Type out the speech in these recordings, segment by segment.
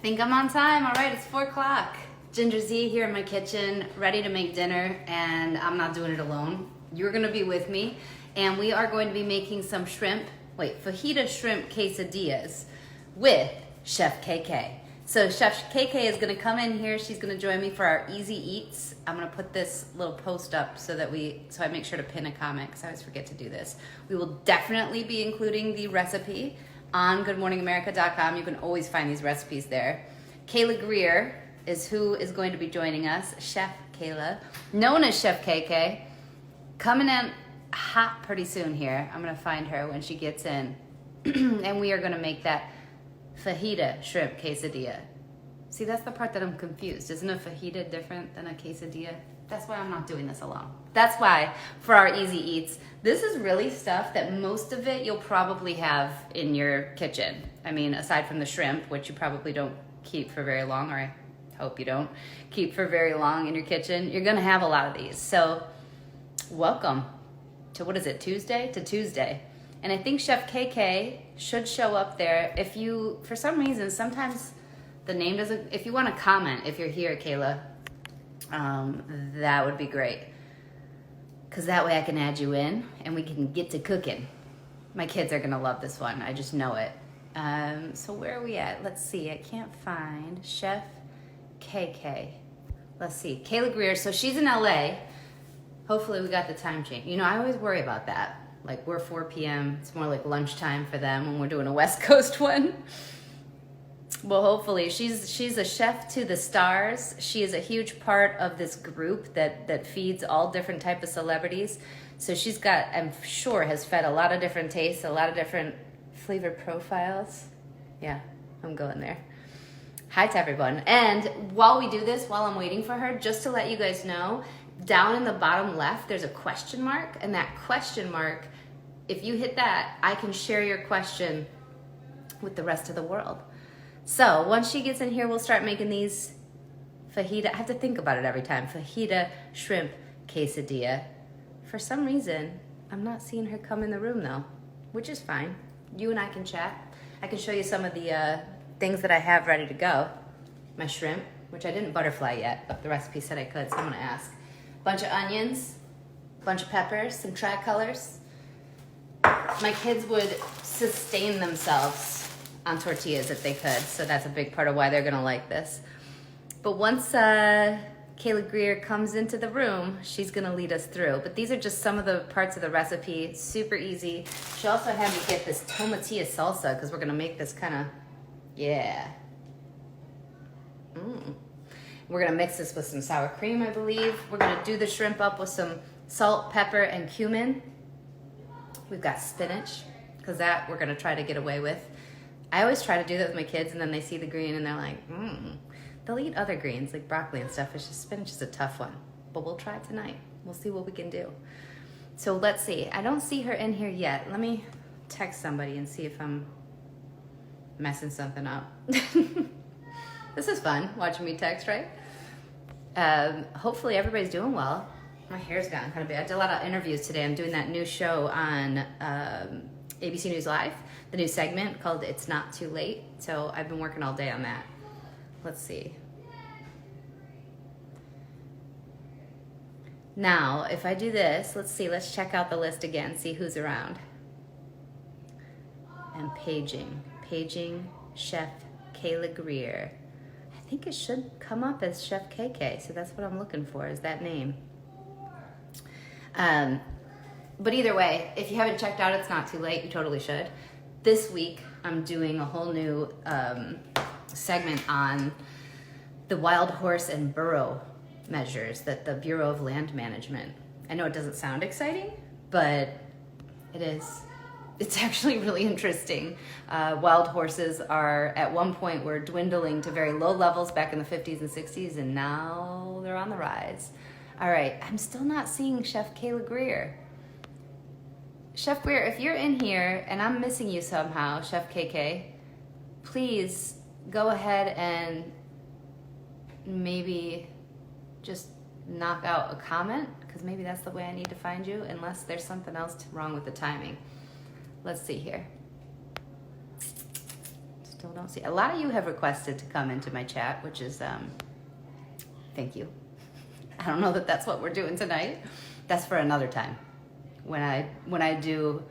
think I'm on time. All right, it's 4 o'clock. Ginger Zee here in my kitchen, ready to make dinner, and I'm not doing it alone. You're gonna be with me, and we are going to be making some fajita shrimp quesadillas with Chef KK. So Chef KK is gonna come in here. She's gonna join me for our easy eats. I'm gonna put this little post up so I make sure to pin a comment because I always forget to do this. We will definitely be including the recipe on goodmorningamerica.com. You can always find these recipes there. Kayla Greer is who is going to be joining us. Chef Kayla, known as Chef KK, coming in hot pretty soon here. I'm gonna find her when she gets in. And we are gonna make that fajita shrimp quesadilla. See, that's the part that I'm confused. Isn't a fajita different than a quesadilla? That's why I'm not doing this alone. That's why, for our easy eats, this is really stuff that most of it you'll probably have in your kitchen. I mean, aside from the shrimp, which you probably don't keep for very long, or I hope you don't keep for very long in your kitchen, you're gonna have a lot of these. So, welcome to, what is it, Tuesday? To Tuesday. And I think Chef KK should show up there. If you, for some reason, sometimes the name doesn't, if you wanna comment, if you're here, Kayla, that would be great. Because that way I can add you in and we can get to cooking. My kids are gonna love this one, I just know it. So where are we at? Let's see, I can't find Chef KK. Let's see, Kayla Greer, so she's in LA. Hopefully we got the time change. You know, I always worry about that. Like we're 4 p.m., it's more like lunchtime for them when we're doing a West Coast one. Well, hopefully, she's a chef to the stars. She is a huge part of this group that feeds all different type of celebrities. So she's got, I'm sure, has fed a lot of different tastes, a lot of different flavor profiles. Yeah, I'm going there. Hi to everyone. And while we do this, while I'm waiting for her, just to let you guys know, down in the bottom left, there's a question mark. And that question mark, if you hit that, I can share your question with the rest of the world. So once she gets in here, we'll start making these fajita. I have to think about it every time. Fajita shrimp quesadilla. For some reason, I'm not seeing her come in the room though, which is fine. You and I can chat. I can show you some of the things that I have ready to go. My shrimp, which I didn't butterfly yet, but the recipe said I could, so I'm gonna ask. Bunch of onions, bunch of peppers, some tricolors. My kids would sustain themselves on tortillas if they could, so that's a big part of why they're gonna like this. But once Kayla Greer comes into the room, she's gonna lead us through. But these are just some of the parts of the recipe, super easy. She also had me get this tomatilla salsa because we're gonna make this kind of, yeah. We're gonna mix this with some sour cream, I believe. We're gonna do the shrimp up with some salt, pepper, and cumin. We've got spinach, because that we're gonna try to get away with. I always try to do that with my kids, and then they see the green and they're like, They'll eat other greens like broccoli and stuff. It's just spinach is a tough one, but we'll try it tonight. We'll see what we can do. So let's see. I don't see her in here yet. Let me text somebody and see if I'm messing something up. This is fun, watching me text, right? Hopefully everybody's doing well. My hair's gotten kind of big. I did a lot of interviews today. I'm doing that new show on ABC News Live, the new segment called It's Not Too Late. So I've been working all day on that. Let's see. Now, if I do this, let's see, let's check out the list again, see who's around. And paging Chef Kayla Greer. I think it should come up as Chef KK, so that's what I'm looking for, is that name. But either way, if you haven't checked out It's Not Too Late, you totally should. This week, I'm doing a whole new segment on the wild horse and burrow measures that the Bureau of Land Management. I know it doesn't sound exciting, but it is. It's actually really interesting. Wild horses are, at one point, were dwindling to very low levels back in the 50s and 60s, and now they're on the rise. All right, I'm still not seeing Chef Kayla Greer. Chef Greer, if you're in here and I'm missing you somehow, Chef KK, please go ahead and maybe just knock out a comment, because maybe that's the way I need to find you, unless there's something else wrong with the timing. Let's see here. Just still don't see. A lot of you have requested to come into my chat, which is, thank you. I don't know that that's what we're doing tonight. That's for another time. When I do,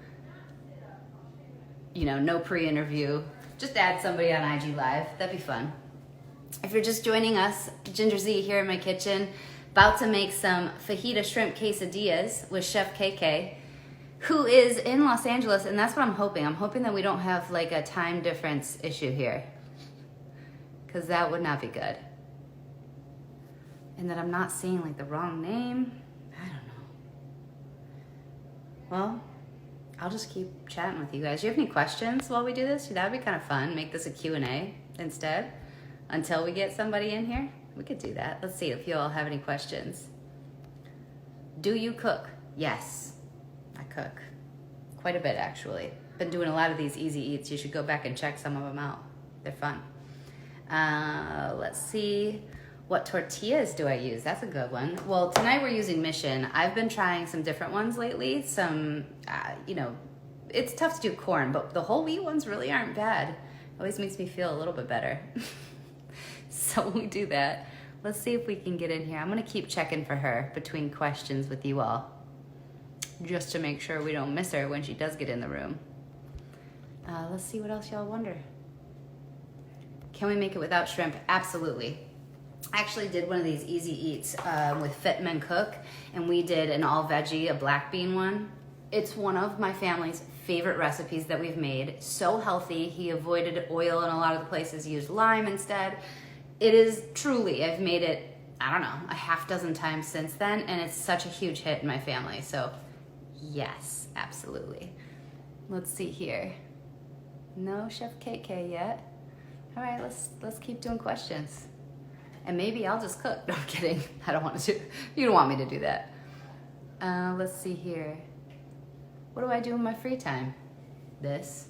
you know, no pre-interview, just add somebody on IG Live. That'd be fun. If you're just joining us, Ginger Zee here in my kitchen, about to make some fajita shrimp quesadillas with Chef KK, who is in Los Angeles, and that's what I'm hoping. I'm hoping that we don't have like a time difference issue here, because that would not be good. And that I'm not seeing like the wrong name. I don't know. Well, I'll just keep chatting with you guys. Do you have any questions while we do this? That would be kind of fun. Make this a Q&A instead until we get somebody in here. We could do that. Let's see if you all have any questions. Do you cook? Yes, I cook. Quite a bit, actually. Been doing a lot of these easy eats. You should go back and check some of them out. They're fun. Let's see. What tortillas do I use? That's a good one. Well, tonight we're using Mission. I've been trying some different ones lately. Some, you know, it's tough to do corn, but the whole wheat ones really aren't bad. Always makes me feel a little bit better. So we do that. Let's see if we can get in here. I'm gonna keep checking for her between questions with you all, just to make sure we don't miss her when she does get in the room. Let's see what else y'all wonder. Can we make it without shrimp? Absolutely. I actually did one of these easy eats with Fit Men Cook, and we did an all veggie, a black bean one. It's one of my family's favorite recipes that we've made. So healthy. He avoided oil in a lot of the places, used lime instead. It is truly, I've made it, I don't know, a half dozen times since then, and it's such a huge hit in my family. So yes, absolutely. Let's see here. No Chef KK yet. All right, let's keep doing questions. And maybe I'll just cook. No, I'm kidding. I don't want to do, you don't want me to do that. Let's see here. What do I do in my free time? This.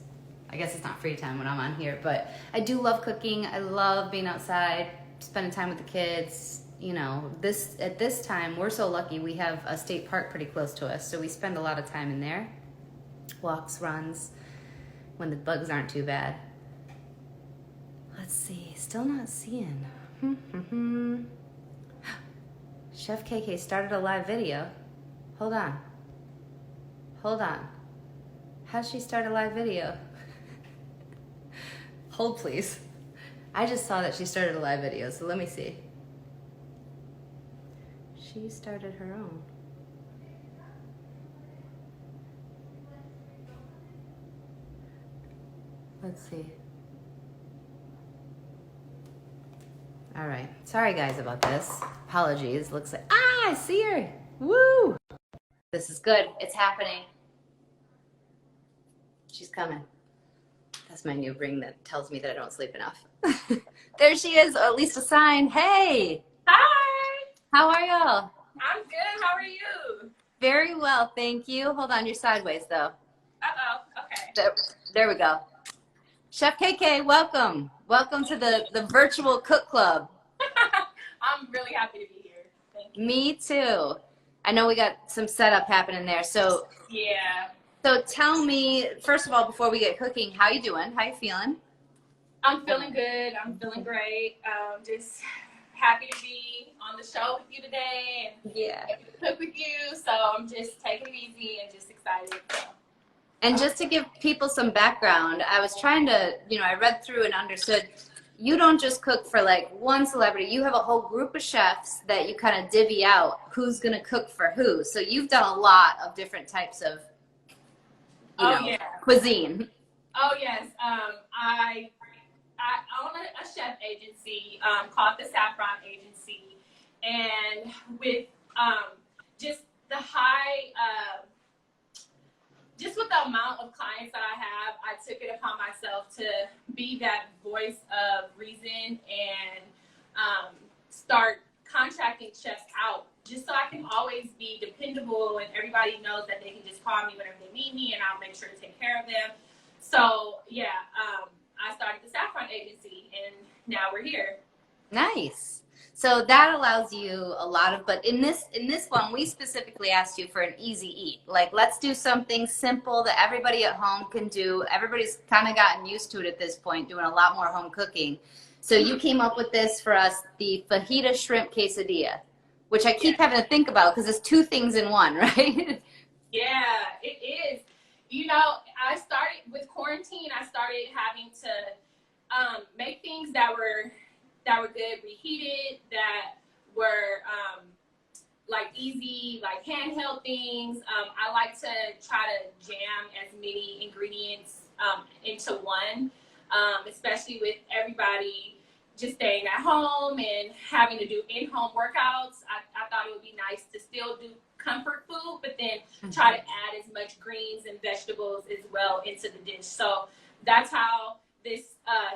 I guess it's not free time when I'm on here, but I do love cooking. I love being outside, spending time with the kids. You know, at this time, we're so lucky. We have a state park pretty close to us, so we spend a lot of time in there. Walks, runs, when the bugs aren't too bad. Let's see. Still not seeing. Chef KK started a live video. Hold on. How'd she start a live video? Hold, please. I just saw that she started a live video, so let me see. She started her own. Let's see. All right. Sorry, guys, about this. Apologies. Looks like... I see her. Woo! This is good. It's happening. She's coming. That's my new ring that tells me that I don't sleep enough. There she is, or at least a sign. Hey! Hi! How are y'all? I'm good. How are you? Very well, thank you. Hold on, you're sideways, though. Uh-oh. Okay. There we go. Chef KK, welcome. Welcome to the virtual cook club. I'm really happy to be here. Thank you. Me too. I know we got some setup happening there. So Yeah. So tell me, first of all, before we get cooking, how you doing? How you feeling? I'm feeling good. I'm feeling great. Just happy to be on the show with you today and Yeah. cook with you. So I'm just taking it easy and just excited. So. And just to give people some background, I was trying to, I read through and understood you don't just cook for like one celebrity. You have a whole group of chefs that you kind of divvy out who's going to cook for who. So you've done a lot of different types of cuisine. Oh, yes. I own a chef agency called the Saffron Agency. And with just the just with the amount of clients that I have, I took it upon myself to be that voice of reason and start contracting chefs out just so I can always be dependable and everybody knows that they can just call me whenever they need me and I'll make sure to take care of them. So, yeah, I started the Saffron Agency and now we're here. Nice. So that allows you a lot of, but in this one, we specifically asked you for an easy eat. Like, let's do something simple that everybody at home can do. Everybody's kind of gotten used to it at this point, doing a lot more home cooking. So you came up with this for us, the fajita shrimp quesadilla, which I keep having to think about because it's two things in one, right? Yeah, it is. You know, I started with quarantine. I started having to make things that were good, reheated, that were like easy, like handheld things. I like to try to jam as many ingredients into one, especially with everybody just staying at home and having to do in-home workouts. I thought it would be nice to still do comfort food, but then try to add as much greens and vegetables as well into the dish. So that's how this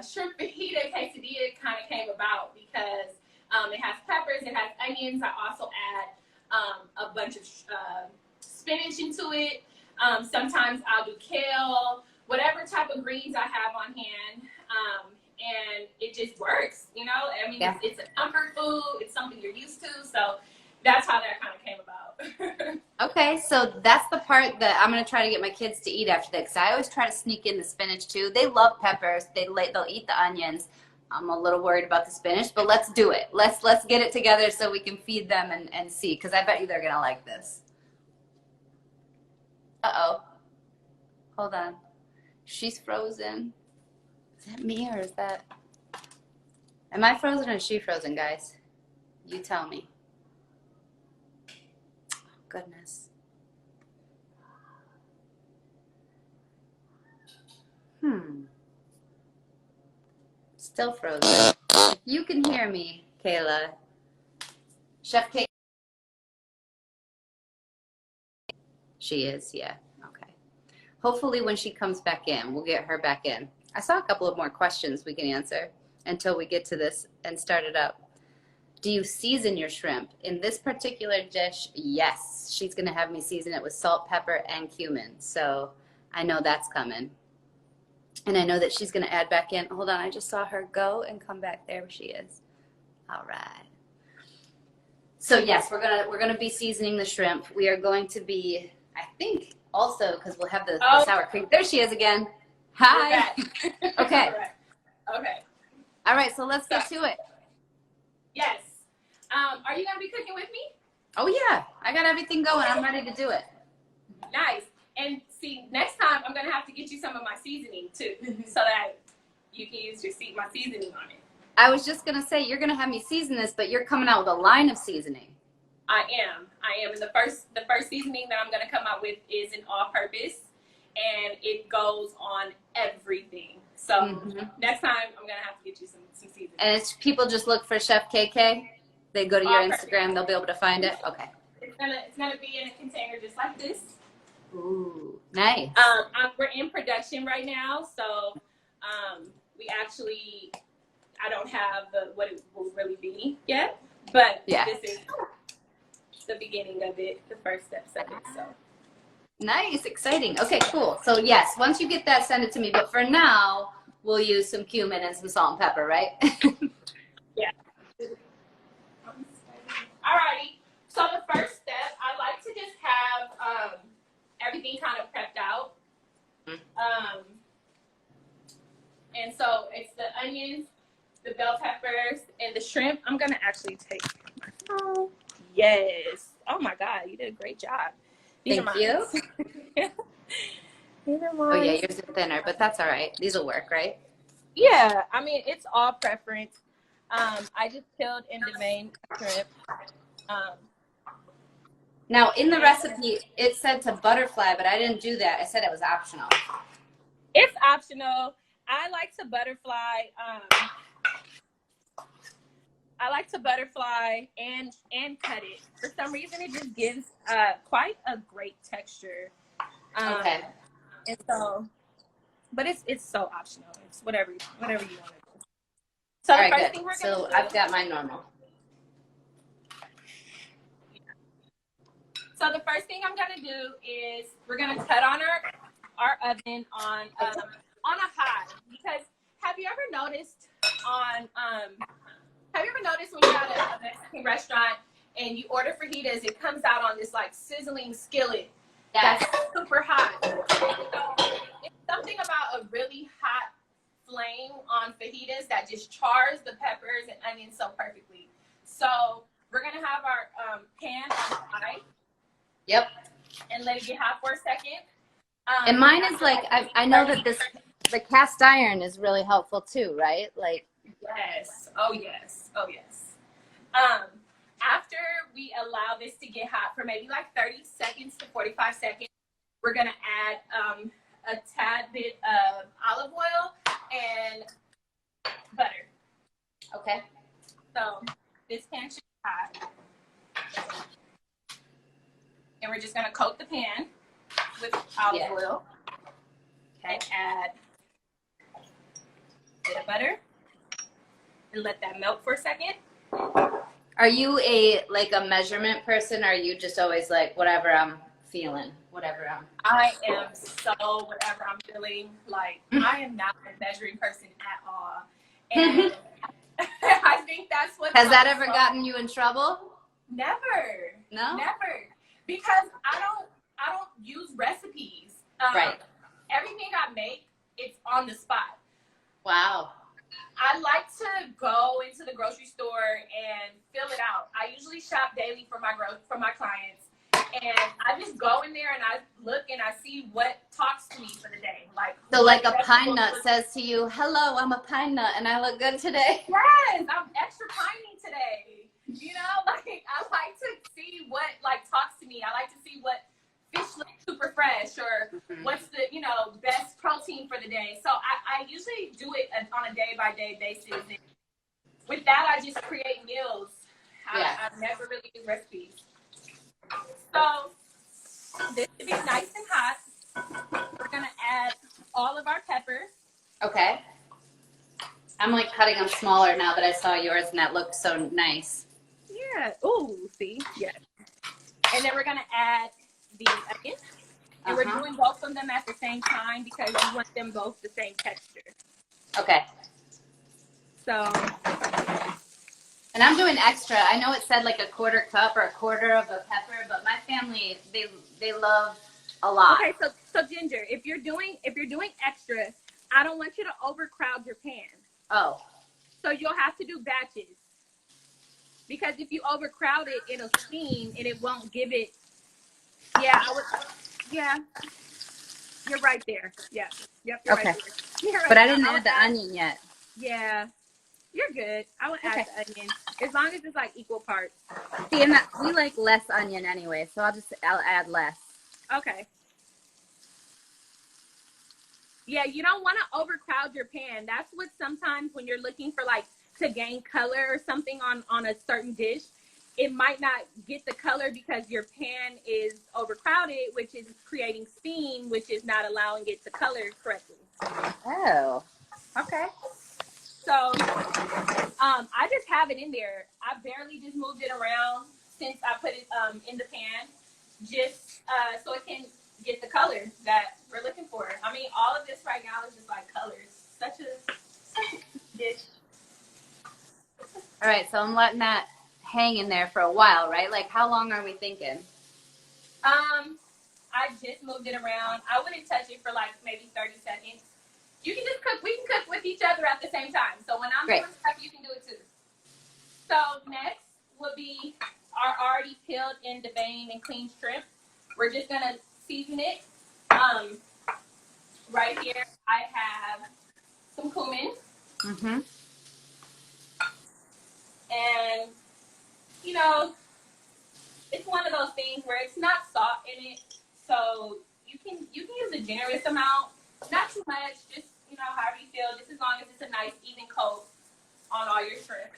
shrimp fajita quesadilla kind of came about, because it has peppers, it has onions. I also add a bunch of spinach into it. Sometimes I'll do kale, whatever type of greens I have on hand. And it just works, you know? I mean, it's a comfort food. It's something you're used to. So that's how that kind of came about. Okay, so that's the part that I'm going to try to get my kids to eat after that, because I always try to sneak in the spinach too. They love peppers. They'll eat the onions. I'm a little worried about the spinach, but let's do it. Let's get it together so we can feed them and see, because I bet you they're going to like this. Uh-oh. Hold on. She's frozen. Is that me, or is that... Am I frozen or is she frozen, guys? You tell me. Oh, goodness. Still frozen. If you can hear me, Kayla. Chef Kayla. She is, yeah. Okay. Hopefully when she comes back in, we'll get her back in. I saw a couple of more questions we can answer until we get to this and start it up. Do you season your shrimp? In this particular dish, yes. She's going to have me season it with salt, pepper, and cumin. So I know that's coming. And I know that she's going to add back in. Hold on, I just saw her go and come back. There she is. All right. So yes, we're gonna be seasoning the shrimp. We are going to be, I think, also, because we'll have the sour cream. There she is again. Hi. Okay. Okay. All right, so let's get to it. Yes. Are you gonna be cooking with me? Oh yeah, I got everything going. I'm ready to do it. Nice. And see, next time I'm gonna have to get you some of my seasoning too, so that you can use my seasoning on it. I was just gonna say, you're gonna have me season this, but you're coming out with a line of seasoning. I am. And the first seasoning that I'm gonna come out with is an all-purpose, and it goes on everything. So next time I'm gonna have to get you some seasoning. And it's, people just look for Chef KK. They go to your Instagram, they'll be able to find it. Okay. It's gonna be in a container just like this. Ooh, nice. We're in production right now, so we actually, I don't have what it will really be yet, but this is the beginning of it, the first steps of it. So nice, exciting. Okay, cool. So yes, once you get that, send it to me. But for now, we'll use some cumin and some salt and pepper, right? Yeah. Alrighty. So the first step, I like to just have everything kind of prepped out. And so it's the onions, the bell peppers, and the shrimp. I'm gonna actually take my phone. Yes. Oh my God, you did a great job. Thank you. These are Oh yeah, yours are thinner, but that's all right. These will work, right? Yeah, I mean, it's all preference. I just peeled in the main shrimp. Now, in the recipe, it said to butterfly, but I didn't do that. I said it was optional. It's optional. I like to butterfly. I like to butterfly and cut it. For some reason, it just gives quite a great texture. Okay. And so, but it's so optional. It's whatever you want to do. So all the right, first good. thing we're So gonna do, I've got mine normal. So the first thing I'm gonna do is we're gonna cut on our oven on a high, because have you ever noticed on Have you ever noticed when you're at a Mexican restaurant and you order fajitas, it comes out on this like sizzling skillet that's super hot. So it's something about a really hot flame on fajitas that just chars the peppers and onions so perfectly. So we're gonna have our pan on high. Yep. And let it get hot for a second. And mine is like, I know that the cast iron is really helpful too, right? Like. Yes. Oh yes. Oh yes. After we allow this to get hot for maybe like 30 seconds to 45 seconds, we're gonna add a tad bit of olive oil and butter. Okay. So this pan should be hot. And we're just gonna coat the pan with olive oil. Okay. And add a bit of butter and let that melt for a second. Are you a measurement person? Or are you just always like whatever I'm feeling, whatever I'm? I am so whatever I'm feeling. Like I am not a measuring person at all, and I think that's what has that ever gotten you in trouble? Never. No. Never. Because I don't use recipes. Right. Everything I make, it's on the spot. Wow. I like to go into the grocery store and fill it out. I usually shop daily for my clients, and I just go in there and I look and I see what talks to me for the day. So like a pine nut says to you, "Hello, I'm a pine nut, and I look good today." Yes, I'm extra piney today. You know, like I like to see what talks to me. I like to see what fish looks super fresh or what's the best protein for the day. So I usually do it on a day-by-day basis. And with that, I just create meals. I never really use recipes. So this should be nice and hot. We're gonna add all of our peppers. Okay. I'm like cutting them smaller now that I saw yours, and that looked so nice. Yeah. Ooh, see? Yes. And then we're gonna add the onions. And we're doing both of them at the same time because you want them both the same texture. Okay. So. And I'm doing extra. I know it said like a quarter cup or a quarter of a pepper, but my family they love a lot. Okay, so Ginger, if you're doing extra, I don't want you to overcrowd your pan. Oh. So you'll have to do batches. Because if you overcrowd it, it'll steam and it won't give it. Yeah, yeah. You're right there. Yeah. Yep, you're right there. You're right. But I didn't add the onion yet. Yeah. You're good. I would add the onion. As long as it's like equal parts. See, and we like less onion anyway, so I'll add less. Okay. Yeah, you don't want to overcrowd your pan. That's what sometimes when you're looking for to gain color or something on a certain dish, it might not get the color because your pan is overcrowded, which is creating steam, which is not allowing it to color correctly. Oh. Okay. So I just have it in there. I barely just moved it around since I put it in the pan, just so it can get the color that we're looking for. I mean, all of this right now is just like colors. Such a dish. All right, so I'm letting that hang in there for a while, right? Like, how long are we thinking? I just moved it around. I wouldn't touch it for maybe 30 seconds. You can just cook. We can cook with each other at the same time. So when I'm doing stuff, you can do it too. So next would be our already peeled and deveined and clean shrimp. We're just gonna season it. Right here, I have some cumin. Mm-hmm. And it's one of those things where it's not salt in it, so you can use a generous amount, not too much, just however you feel, just as long as it's a nice even coat on all your shrimp.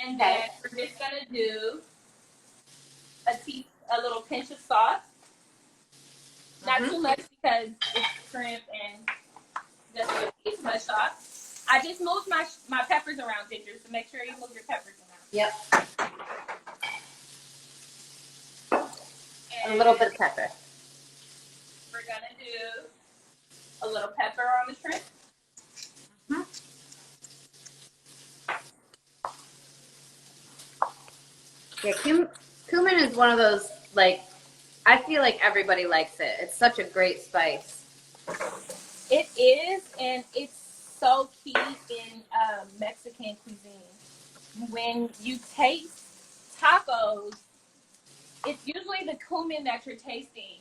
And then we're just gonna do a little pinch of salt, not too much because it's shrimp and doesn't need too much salt. I just moved my peppers around, Ginger, so make sure you move your peppers around. Yep. And a little bit of pepper. We're gonna do a little pepper on the shrimp. Yeah, cumin is one of those, like, I feel like everybody likes it. It's such a great spice. It is, and it's so key in Mexican cuisine. When you taste tacos, it's usually the cumin that you're tasting.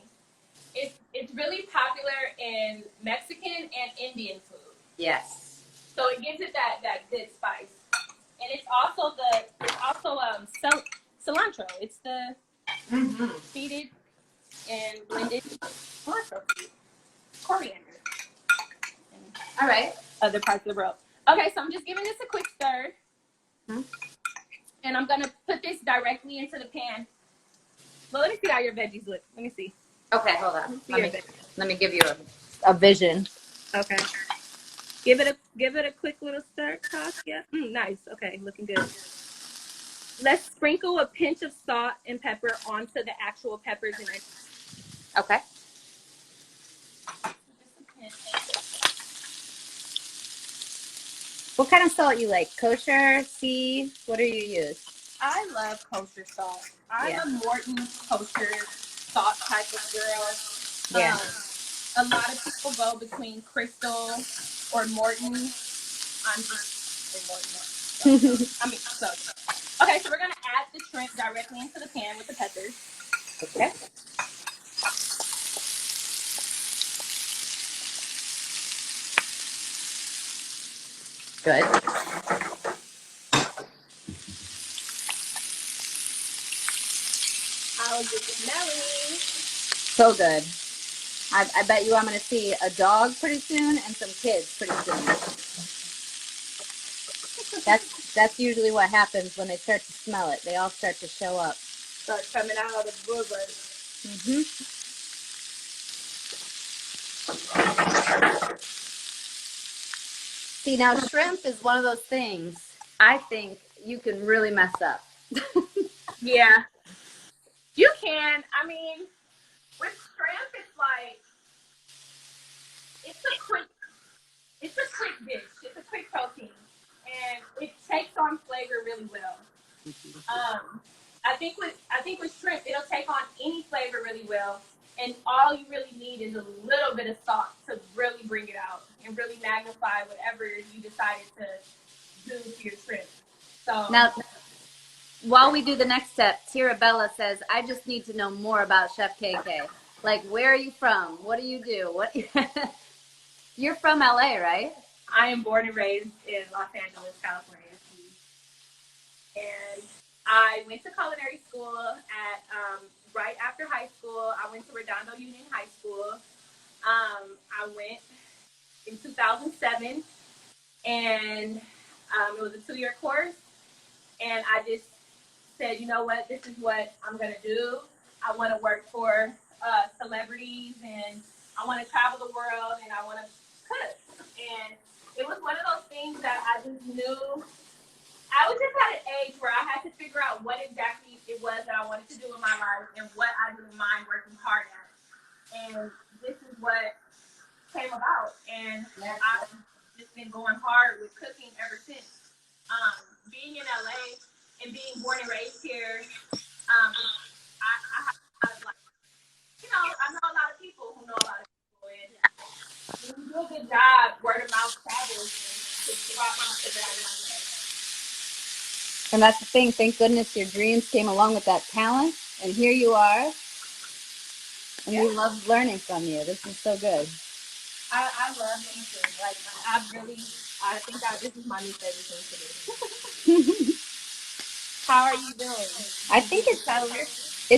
It's really popular in Mexican and Indian food. Yes. So it gives it that good spice, and it's also cilantro. It's the seeded and blended cilantro seed, coriander, and All right. other parts of the world. Okay, so I'm just giving this a quick stir, and I'm gonna put this directly into the pan. Well, let me see how your veggies look. Let me see. Okay, hold on. Let me give you a vision. Okay. Give it a quick little stir toss. Yeah. Nice. Okay, looking good. Let's sprinkle a pinch of salt and pepper onto the actual peppers and onions. Okay. What kind of salt you like? Kosher, sea? What do you use? I love kosher salt. I'm a Morton kosher salt type of girl. Yeah. A lot of people go between Crystal or Morton. I'm just Morton. Okay, so we're gonna add the shrimp directly into the pan with the peppers. Okay. Good. I'll get smelling. So good. I bet you I'm going to see a dog pretty soon and some kids pretty soon. That's usually what happens when they start to smell it. They all start to show up. Start coming out of the woodwork. See, now shrimp is one of those things I think you can really mess up. Yeah. You can. I mean, with shrimp, it's like, it's a quick dish. It's a quick protein. And it takes on flavor really well. I think with shrimp, it'll take on any flavor really well. And all you really need is a little bit of salt to really bring it out and really magnify whatever you decided to do to your shrimp. So Now, while we do the next step, Tira Bella says, I just need to know more about Chef KK. Like, where are you from? What do you do? What? You're from LA, right? I am born and raised in Los Angeles, California. And I went to culinary school at right after high school. I went to Redondo Union High School. I went in 2007, and it was a 2-year course. And I just said, you know what, this is what I'm going to do. I want to work for celebrities, and I want to travel the world, and I want to cook. And it was one of those things that I just knew. I was just at an age where I had to figure out what exactly it was that I wanted to do in my life and what I didn't mind working hard at. And this is what came about. And I've just been going hard with cooking ever since. Being in LA and being born and raised here, I have a lot of, like, I know a lot of people who know a lot of people. And when you do a good job, word of mouth travels, and it's about my figure out my way. And that's the thing. Thank goodness your dreams came along with that talent. And here you are. And we love learning from you. This is so good. I love teaching. Like, I think this is my new favorite thing to do. How are you doing? I think it's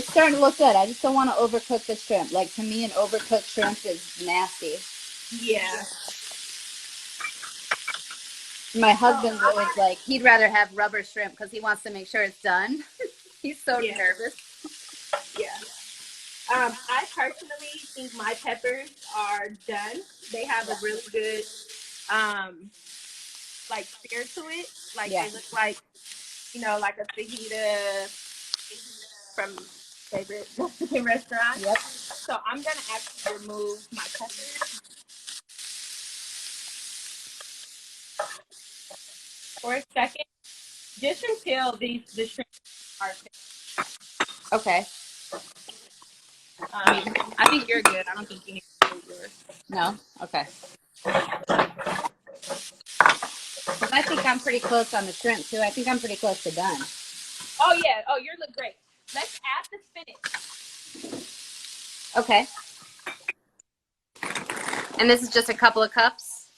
starting to look good. I just don't want to overcook the shrimp. Like, to me, an overcooked shrimp is nasty. Yeah. My husband's always like, he'd rather have rubber shrimp because he wants to make sure it's done. He's so nervous. Yeah. I personally think my peppers are done. They have a really good, like, spear to it. Like, they look like, like a fajita from favorite Mexican restaurant. Yep. So I'm gonna actually remove my peppers for a second. Just until the shrimp are finished. Okay. I think you're good. I don't think you need to do yours. No? Okay. 'Cause I think I'm pretty close on the shrimp too. I think I'm pretty close to done. Oh yeah. Oh, yours look great. Let's add the spinach. Okay. And this is just a couple of cups?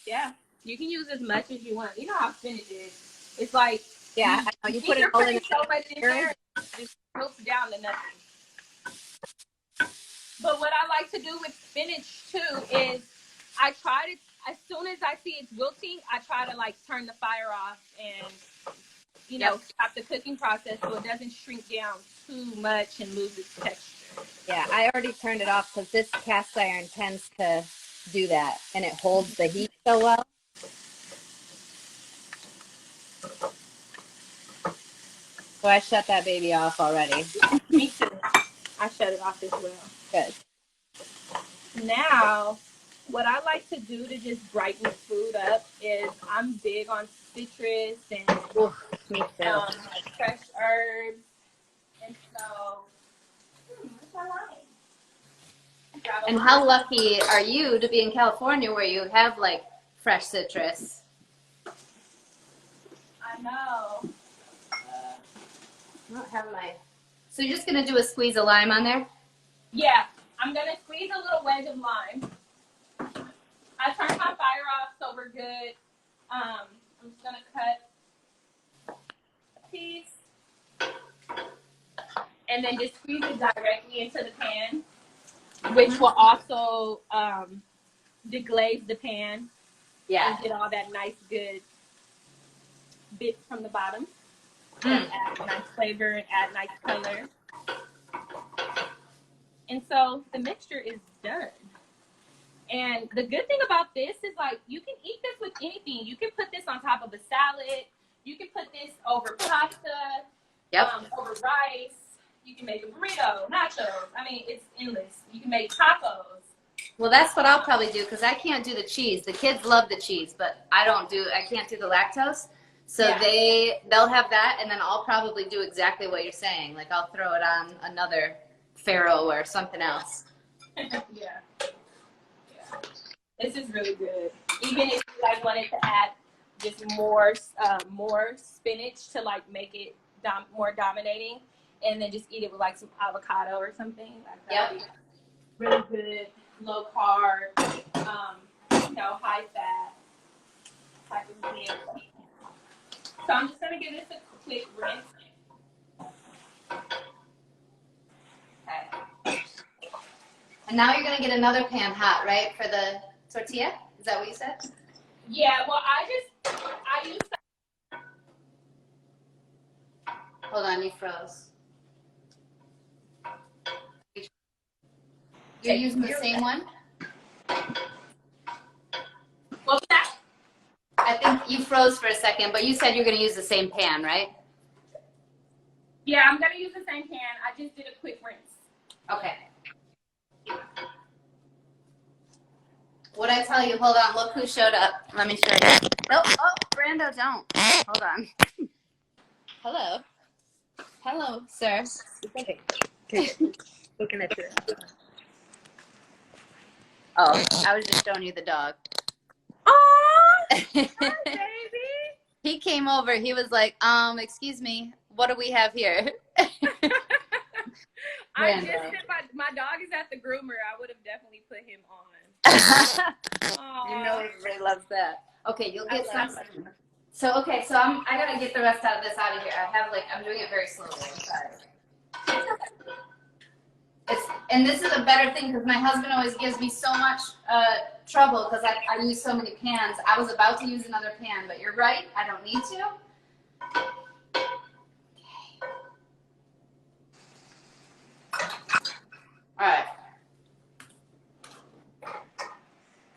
Yeah. You can use as much as you want. You know how spinach is. It's like, yeah, I know. You put it all in so much in there, it melts down to nothing. But what I like to do with spinach too is I try to, as soon as I see it's wilting, I try to like turn the fire off and, you know, stop the cooking process so it doesn't shrink down too much and lose its texture. Yeah, I already turned it off because this cast iron tends to do that and it holds the heat so well. So I shut that baby off already. Me too. I shut it off as well. Good. Now, what I like to do to just brighten food up is I'm big on citrus and Me too. like fresh herbs. And so, what's my line? And how lucky are you to be in California where you have like fresh citrus? I know. I don't have my. So you're just gonna do a squeeze of lime on there? Yeah, I'm gonna squeeze a little wedge of lime. I turned my fire off, so we're good. I'm just gonna cut a piece and then just squeeze it directly into the pan, which will also deglaze the pan. Yeah. And get all that nice, good bits from the bottom. And add nice flavor and add nice color. And so the mixture is done. And the good thing about this is like you can eat this with anything. You can put this on top of a salad. You can put this over pasta. Over rice. You can make a burrito, nachos. I mean, it's endless. You can make tacos. Well, that's what I'll probably do because I can't do the cheese. The kids love the cheese, but I can't do the lactose. So they'll have that, and then I'll probably do exactly what you're saying. Like I'll throw it on another farro or something else. Yeah. This is really good. Even if you like wanted to add just more spinach to like make it more dominating, and then just eat it with like some avocado or something. Like really good, low carb, high fat type of meal. So I'm just gonna give this a quick rinse. Okay. And now you're gonna get another pan hot, right, for the tortilla? Is that what you said? Yeah. Well, I use. Hold on, you froze. You're using the same one? What was that? I think you froze for a second, but you said you're going to use the same pan, right? Yeah, I'm going to use the same pan. I just did a quick rinse. Okay. What'd I tell you? Hold on. Look who showed up. Let me show you. Oh, Brando, don't. Hold on. Hello. Hello, sir. Okay. Looking at you. Oh, I was just showing you the dog. Hi, baby. He came over. He was like, excuse me, what do we have here? I just said my dog is at the groomer. I would have definitely put him on. You know everybody loves that. Okay, you'll get some. So I gotta get the rest of this out of here. I'm doing it very slowly. I'm sorry. And this is a better thing because my husband always gives me so much trouble because I use so many pans. I was about to use another pan, but you're right. I don't need to. All right.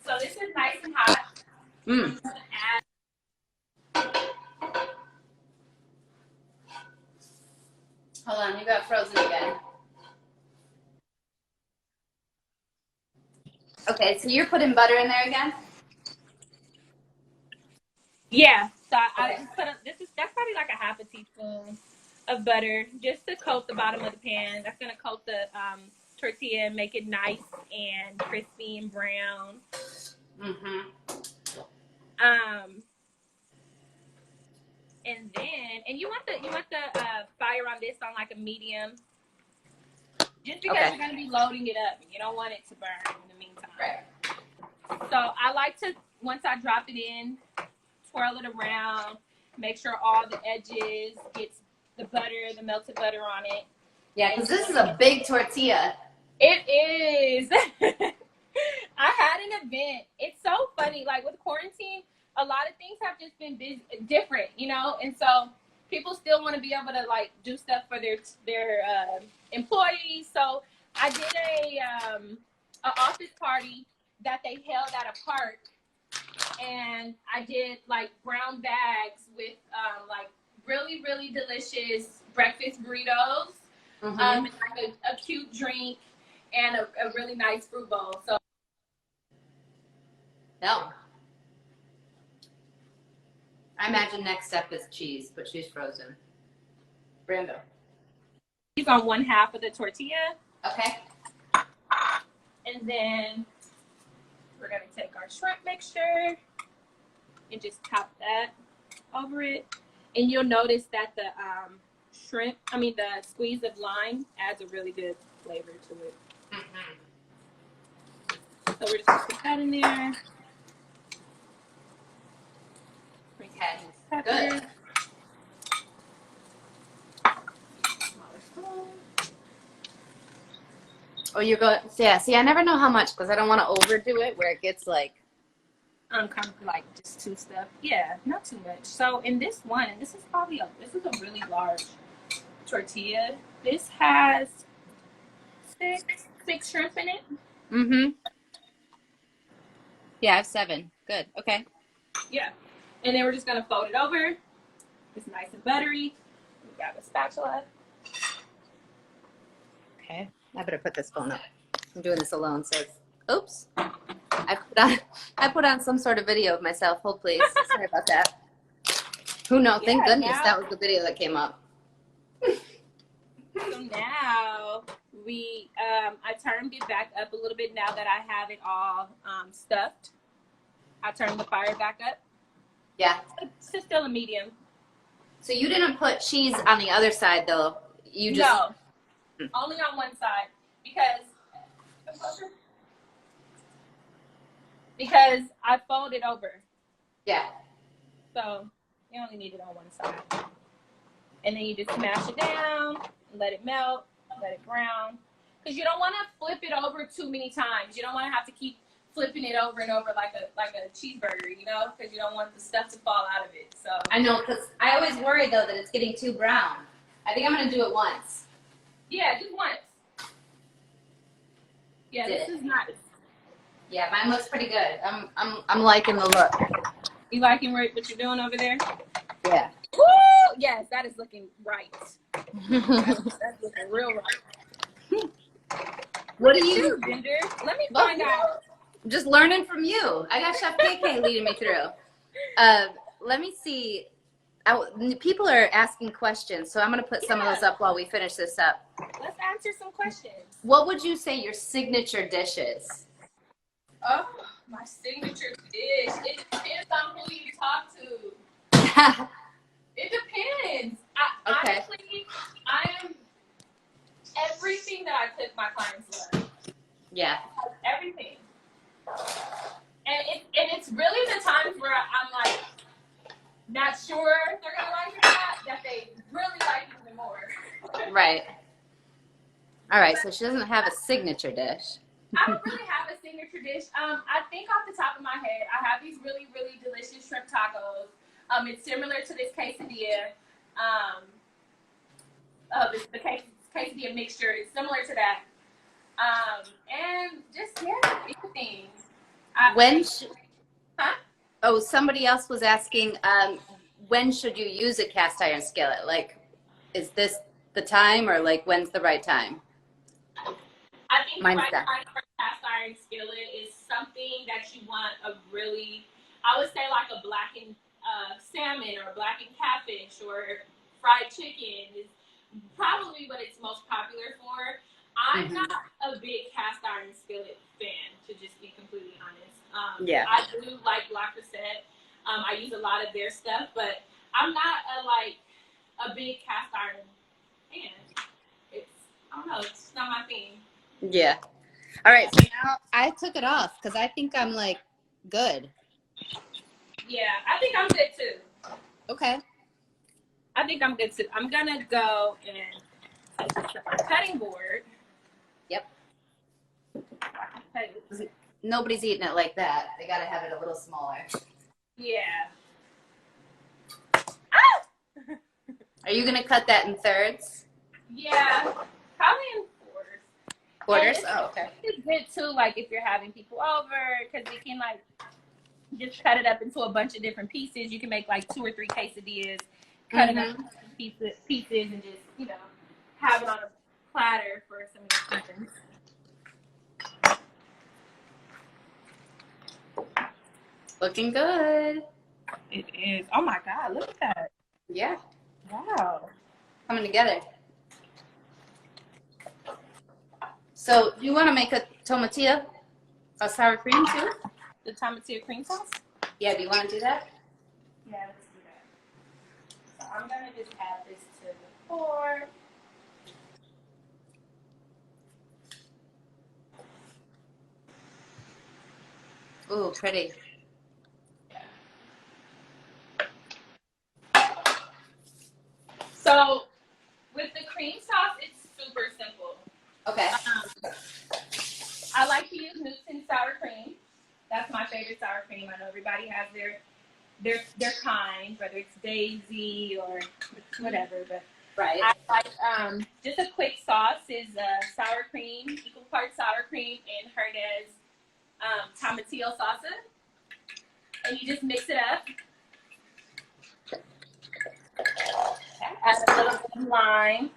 So this is nice and hot. Mm. Hold on, you got frozen again. Okay, so you're putting butter in there again? Yeah. So I just put that's probably like a half a teaspoon of butter just to coat the bottom of the pan. That's going to coat the tortilla and make it nice and crispy and brown. And then, and you want the fire on this on like a medium, just because you're going to be loading it up and you don't want it to burn in the meantime. Right. So I like to, once I drop it in, twirl it around, make sure all the edges gets the butter, the melted butter on it. Yeah, because this is a big tortilla. It is. I had an event. It's so funny. Like with quarantine, a lot of things have just been different, you know? And so people still want to be able to like do stuff for their employees. So I did an office party that they held at a park. And I did like brown bags with like really, really delicious breakfast burritos, and like a cute drink and a really nice fruit bowl. So, no. I imagine next step is cheese, but she's frozen. Brando. Cheese on one half of the tortilla. Okay. And then we're going to take our shrimp mixture and just top that over it. And you'll notice that the the squeeze of lime adds a really good flavor to it. So we're just going to put that in there. Okay, good. Oh, you're going, yeah, see, I never know how much because I don't want to overdo it where it gets like uncomfortable, like just too stuff. Yeah, not too much. So in this one, and this is a really large tortilla. This has six shrimp in it. Yeah, I have 7. Good. Okay. Yeah. And then we're just gonna fold it over. It's nice and buttery. We got a spatula. Okay. I better put this phone up. I'm doing this alone, so it's, oops. I put on some sort of video of myself. Hold please. Sorry about that. Who knows? Thank goodness that was the video that came up. So now I turned it back up a little bit now that I have it all stuffed. I turned the fire back up. Yeah. It's still a medium. So you didn't put cheese on the other side though. You just No. Only on one side because I fold it over. Yeah. So you only need it on one side. And then you just smash it down, let it melt, let it brown. Because you don't want to flip it over too many times. You don't want to have to keep flipping it over and over like a cheeseburger, you know, because you don't want the stuff to fall out of it. So I know, because I always worry though that it's getting too brown. I think I'm gonna do it once. Yeah, just once. Yeah, this is nice. Yeah, mine looks pretty good. I'm liking the look. You liking what you're doing over there? Yeah. Woo! Yes, that is looking right. That's looking real right. What do you, Ginger? Let me find out. Just learning from you. I got Chef KK leading me through. Let me see. People are asking questions, so I'm going to put some of those up while we finish this up. Let's answer some questions. What would you say your signature dish is? Oh, my signature dish. It depends on who you talk to. It depends. Honestly, I am everything that I cook my clients love. Yeah. Everything. And it's really the times where I'm like not sure if they're gonna like it or not that they really like it even more. Right. All right, so she doesn't have a signature dish. I don't really have a signature dish. I think off the top of my head, I have these really, really delicious shrimp tacos. It's similar to this quesadilla. The quesadilla mixture is similar to that. And just everything. Oh, somebody else was asking, when should you use a cast iron skillet? Like, is this the time, or like when's the right time? I think the right time for a cast iron skillet is something that you want I would say like a blackened salmon or blackened catfish or fried chicken is probably what it's most popular for. I'm not a big cast iron skillet fan, to just be completely honest. I do like La Crusette. I use a lot of their stuff, but I'm not a big cast iron fan. I don't know, it's not my thing. Yeah. All right, so now I took it off because I think I'm like good. Yeah, I think I'm good too. Okay. I think I'm good too. I'm gonna go and take this cutting board. Yep. Nobody's eating it like that. They gotta have it a little smaller. Yeah. Are you gonna cut that in thirds? Yeah, probably in quarters. Quarters? Oh, okay. It's good too, like if you're having people over, because you can like just cut it up into a bunch of different pieces. You can make like 2 or 3 quesadillas, cut it up into pieces, and just have it on a platter for some of your friends. Looking good. It is. Oh my God! Look at that. Yeah. Wow. Coming together. So you want to make a tomatillo, a sour cream too? The tomatillo cream sauce? Yeah, do you want to do that? Yeah, let's do that. So I'm going to just add this to the board. Ooh, pretty. So with the cream sauce, it's super simple. Okay. I like to use Newton sour cream. That's my favorite sour cream. I know everybody has their kind, whether it's Daisy or whatever, but Right. I like just a quick sauce is sour cream, equal parts sour cream and Hernandez tomatillo salsa, and you just mix it up. Add a little bit of lime.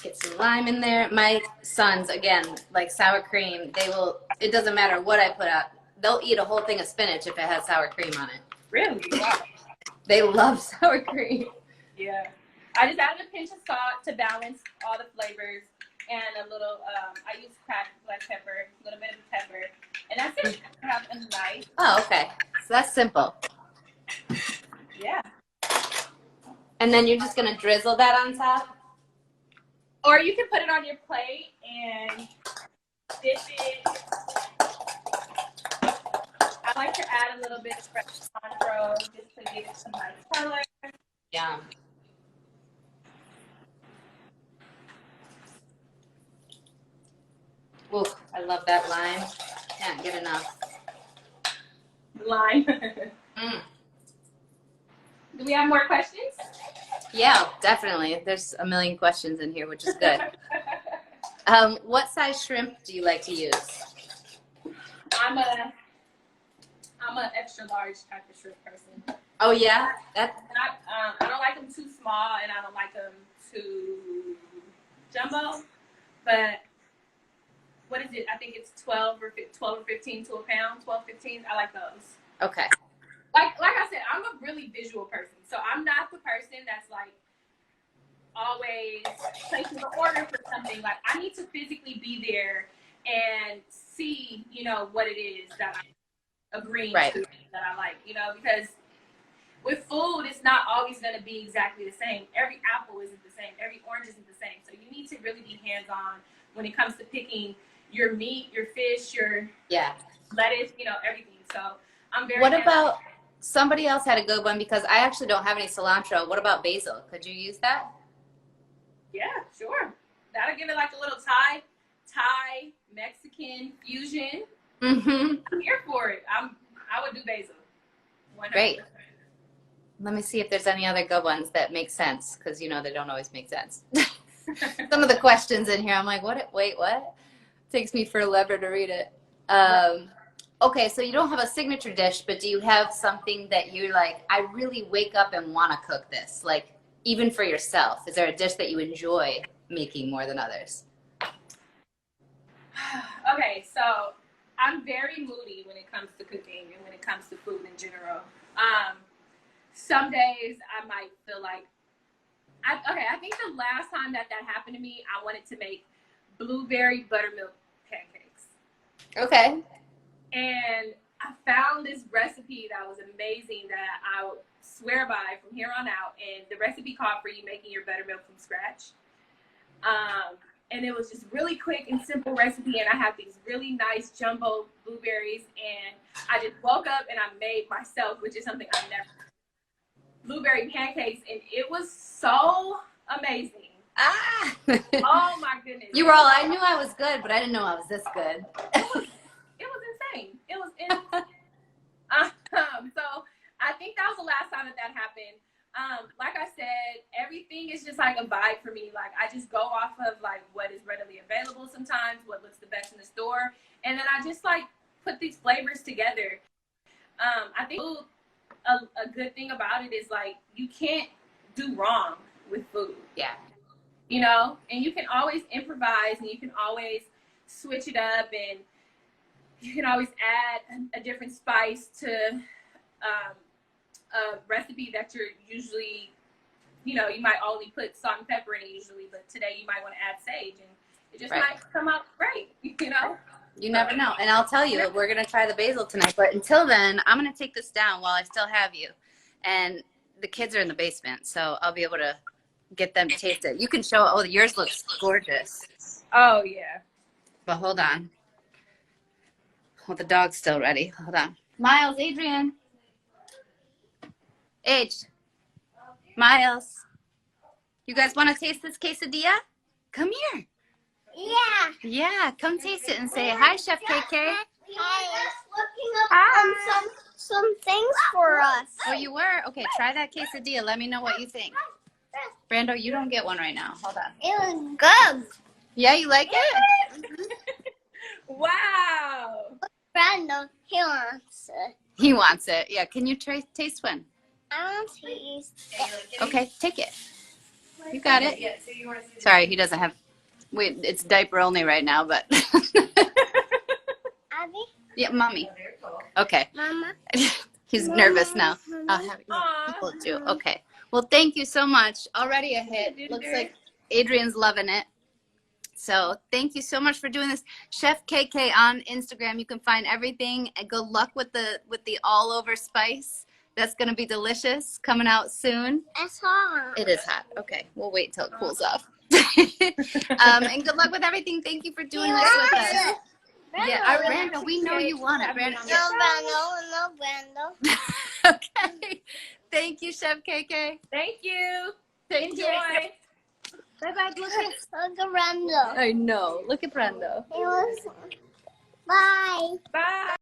Get some lime in there. My sons, again, like sour cream, they will, it doesn't matter what I put out. They'll eat a whole thing of spinach if it has sour cream on it. Really? Wow. They love sour cream. Yeah. I just added a pinch of salt to balance all the flavors, and a little, I use cracked black pepper, a little bit of pepper, and that's it. I have a knife. Oh, okay. So that's simple. Yeah. And then you're just going to drizzle that on top? Or you can put it on your plate and dip it. I like to add a little bit of fresh cilantro just to give it some nice color. Yeah. Ooh, I love that lime. Can't get enough. Lime. Do we have more questions? Yeah, definitely. There's a million questions in here, which is good. What size shrimp do you like to use? I'm a extra large type of shrimp person. Oh yeah, I don't like them too small, and I don't like them too jumbo. But what is it? I think it's 12 or 15 to a pound. 12, 15. I like those. Okay. Like I said, I'm a really visual person, so I'm not the person that's like always placing an order for something. Like I need to physically be there and see, what it is that I'm agreeing to that I like, because with food, it's not always going to be exactly the same. Every apple isn't the same. Every orange isn't the same. So you need to really be hands-on when it comes to picking your meat, your fish, your lettuce, everything. So I'm very. What about somebody else had a good one because I actually don't have any cilantro. What about basil? Could you use that? Yeah, sure. That'll give it like a little Thai Mexican fusion. Mm-hmm. I'm here for it. I would do basil. 100%. Great. Let me see if there's any other good ones that make sense because they don't always make sense. Some of the questions in here, I'm like, wait, what? Takes me forever to read it. Okay, so you don't have a signature dish, but do you have something that you're like, I really wake up and want to cook this? Like, even for yourself, is there a dish that you enjoy making more than others? Okay, so I'm very moody when it comes to cooking and when it comes to food in general. some days I might feel like, I think the last time that happened to me, I wanted to make blueberry buttermilk pancakes. Okay. And I found this recipe that was amazing that I swear by from here on out. And the recipe called for you making your buttermilk from scratch. And it was just really quick and simple recipe. And I had these really nice jumbo blueberries. And I just woke up and I made myself, which is something I've never done, blueberry pancakes. And it was so amazing. Ah! Oh my goodness. You were all, I knew I was good, but I didn't know I was this good. It was insane. It was insane. So I think that was the last time that happened. Like I said, everything is just like a vibe for me. Like I just go off of like what is readily available sometimes, what looks the best in the store, and then I just like put these flavors together. I think a good thing about it is like you can't do wrong with food. Yeah. You know, and you can always improvise and you can always switch it up, and you can always add a different spice to a recipe that you're usually, you know, you might only put salt and pepper in it usually, but today you might want to add sage and it just might come out great, you know? You never know. And I'll tell you, we're going to try the basil tonight, but until then, I'm going to take this down while I still have you. And the kids are in the basement, so I'll be able to get them to taste it. You can show, oh, yours looks gorgeous. Oh, yeah. But hold on. Well, the dog's still ready. Hold on. Miles, Adrian. Miles. You guys want to taste this quesadilla? Come here. Yeah. Yeah, come taste it and say, hi, Chef KK. Hi. Some things for us. Oh, you were? Okay, try that quesadilla. Let me know what you think. Brando, you don't get one right now. Hold on. It was good. Yeah, you like it? Wow. Brandon, he wants it. He wants it. Yeah, can you taste one? I want to taste it. Okay, take it. You got it. Sorry, he doesn't have, wait, it's diaper only right now, but. Abby? Yeah, mommy. Okay. Mama? He's nervous now. I'll have people too. Okay. Well, thank you so much. Already a hit. Looks like Adrian's loving it. So thank you so much for doing this. Chef KK on Instagram. You can find everything. And good luck with the all over spice. That's going to be delicious. Coming out soon. It's hot. It is hot. Okay. We'll wait until it cools off. And good luck with everything. Thank you for doing this with us. Yeah, Brando, we know you want it. Brando. No, Brando. Okay. Thank you, Chef KK. Thank you. Enjoy. Bye-bye. Look Look at Brando. I know. Look at Brando. It was. Bye. Bye.